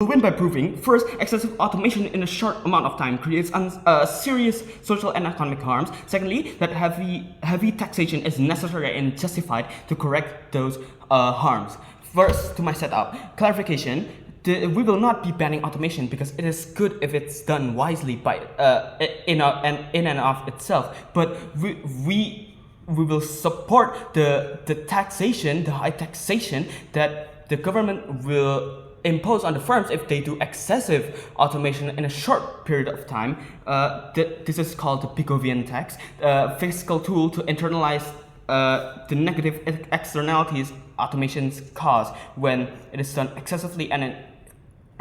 win by proving, first, excessive automation in a short amount of time creates serious social and economic harms. Secondly, that heavy taxation is necessary and justified to correct those harms. First, to my setup, clarification. We will not be banning automation because it is good if it's done wisely by in and of itself. But we will support the taxation, the high taxation that the government will impose on the firms if they do excessive automation in a short period of time. This is called the Pigovian tax, fiscal tool to internalize the negative externalities automations cause when it is done excessively and in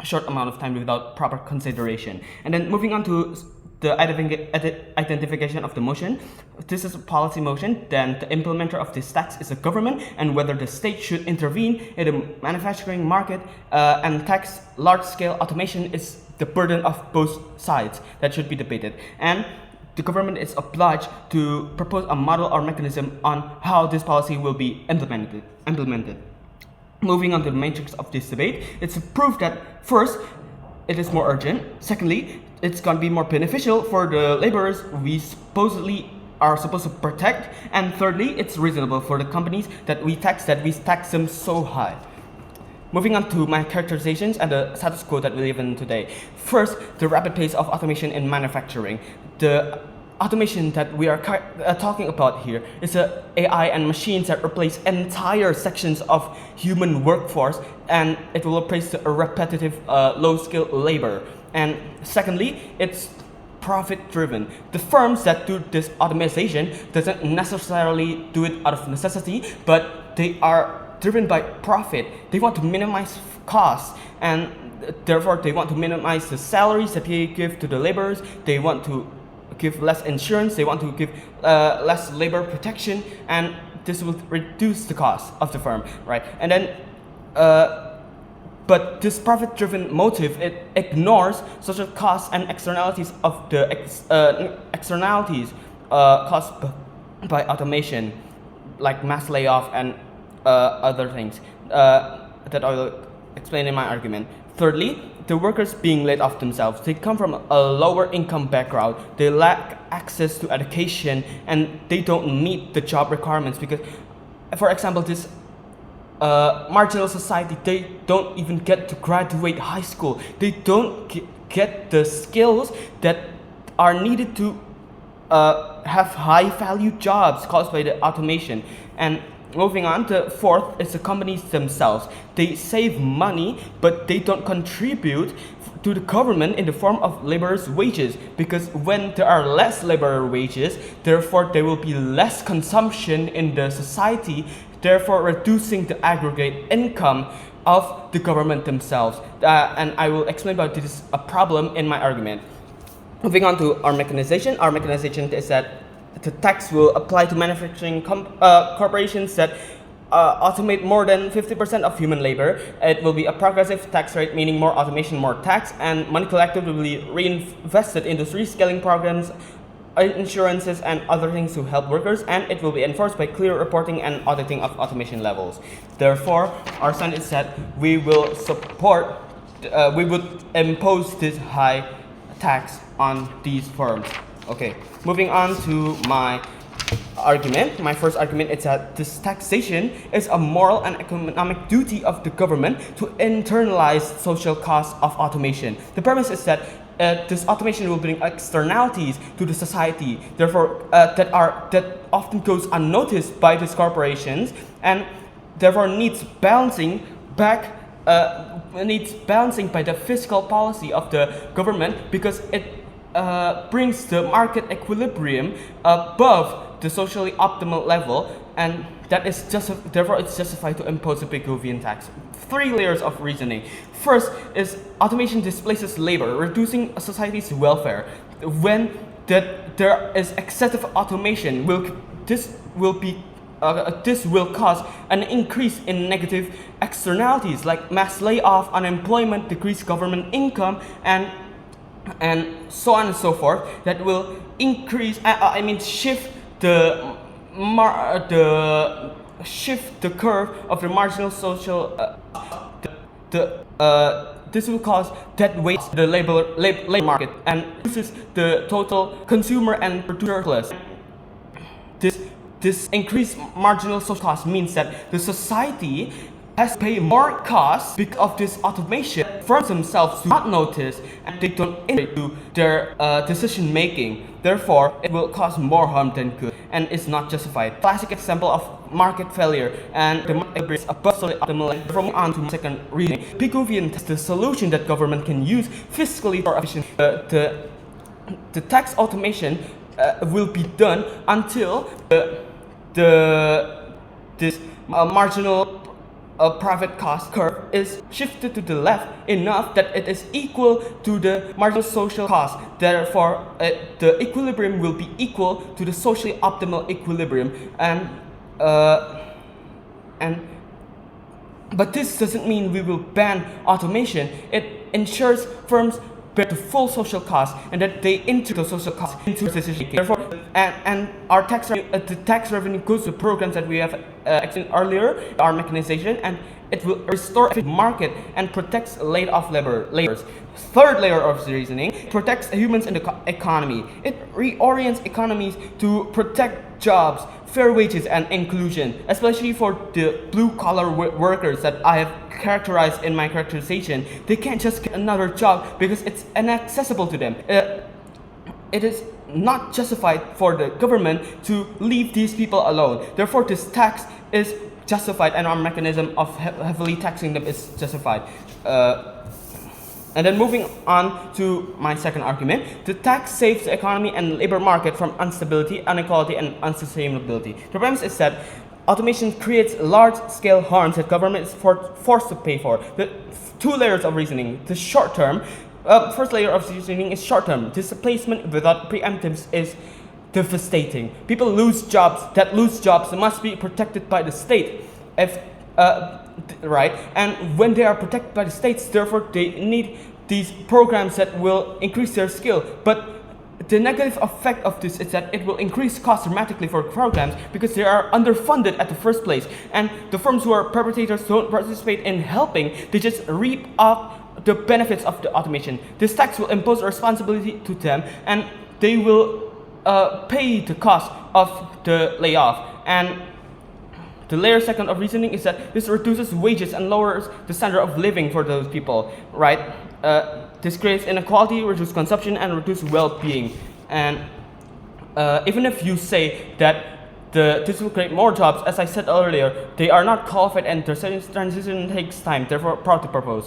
a short amount of time without proper consideration. And then moving on to the identification of the motion. This is a policy motion, then the implementer of this tax is the government, and whether the state should intervene in the manufacturing market and tax large-scale automation is the burden of both sides that should be debated. And the government is obliged to propose a model or mechanism on how this policy will be implemented. Moving on to the matrix of this debate, it's a proof that first, it is more urgent. Secondly, it's going to be more beneficial for the laborers we supposedly are supposed to protect. And thirdly, it's reasonable for the companies that we tax them so high. Moving on to my characterizations and the status quo that we live in today. First, the rapid pace of automation in manufacturing. The automation that we are talking about here is AI and machines that replace entire sections of human workforce, and it will replace a repetitive, low-skilled labor. And secondly, it's profit-driven. The firms that do this automation doesn't necessarily do it out of necessity, but they are driven by profit. They want to minimize costs, and therefore they want to minimize the salaries that they give to the laborers. They want to give less insurance, they want to give less labor protection, and this will reduce the cost of the firm, right? And then, but this profit-driven motive, it ignores social costs and externalities of the externalities caused by automation, like mass layoff and other things that I will explain in my argument. Thirdly, the workers being laid off themselves, they come from a lower income background, they lack access to education, and they don't meet the job requirements because, for example, this marginal society, they don't even get to graduate high school. They don't get the skills that are needed to have high value jobs caused by the automation. And moving on, the fourth is the companies themselves. They save money, but they don't contribute to the government in the form of laborers' wages, because when there are less laborer wages, therefore there will be less consumption in the society, therefore reducing the aggregate income of the government themselves. And I will explain about this a problem in my argument. Moving on to our mechanization is that the tax will apply to manufacturing corporations that automate more than 50% of human labor. It will be a progressive tax rate, meaning more automation, more tax, and money collected will be reinvested into reskilling programs, insurances, and other things to help workers, and it will be enforced by clear reporting and auditing of automation levels. Therefore, our stand is that we will support, we would impose this high tax on these firms. Okay, moving on to my argument. My first argument is that this taxation is a moral and economic duty of the government to internalize social costs of automation. The premise is that this automation will bring externalities to the society, therefore that often goes unnoticed by these corporations, and therefore needs balancing by the fiscal policy of the government, because it brings the market equilibrium above the socially optimal level, and that is therefore it's justified to impose a Pigovian tax. 3 layers of reasoning. First is automation displaces labor, reducing a society's welfare. When there is excessive automation, this will cause an increase in negative externalities like mass layoff, unemployment, decreased government income, and so on and so forth. That will increase, shift shift the curve of the marginal social, the this will cause dead weight in the labor market and reduces the total consumer and producer surplus. This increased marginal social cost means that the society has to pay more costs because of this automation. Firms themselves do not notice and they don't integrate to their decision making. Therefore, it will cause more harm than good and is not justified. Classic example of market failure and the market is above optimal. From on to my second reading, Pigouvian is the solution that government can use fiscally for efficient. The tax automation will be done until this marginal profit cost curve is shifted to the left enough that it is equal to the marginal social cost. Therefore, the equilibrium will be equal to the socially optimal equilibrium. But this doesn't mean we will ban automation. It ensures firms bear the full social cost and that they integrate the social cost into decision making. Therefore, and our the tax revenue goes to programs that we have explained earlier, our mechanization, and it will restore the market and protects laid-off laborers. Third layer of reasoning, protects humans in the economy. It reorients economies to protect jobs, fair wages, and inclusion, especially for the blue-collar workers that I have characterized in my characterization. They can't just get another job because it's inaccessible to them. It is not justified for the government to leave these people alone. Therefore, this tax is justified and our mechanism of heavily taxing them is justified. And then moving on to my second argument, the tax saves the economy and labor market from instability, inequality, and unsustainability. The premise is that automation creates large-scale harms that government is forced to pay for. The two layers of reasoning. The short term, first layer of reasoning is short term. Displacement without preemptives is devastating. People lose jobs. That lose jobs must be protected by the state. Right? And when they are protected by the states, therefore they need these programs that will increase their skill. But the negative effect of this is that it will increase costs dramatically for programs because they are underfunded at the first place. And the firms who are perpetrators don't participate in helping, they just reap off the benefits of the automation. This tax will impose a responsibility to them and they will pay the cost of the layoff. And the layer second of reasoning is that this reduces wages and lowers the standard of living for those people, right? This creates inequality, reduces consumption, and reduces well-being. And even if you say that this will create more jobs, as I said earlier, they are not qualified and the transition takes time. Therefore, proud to propose.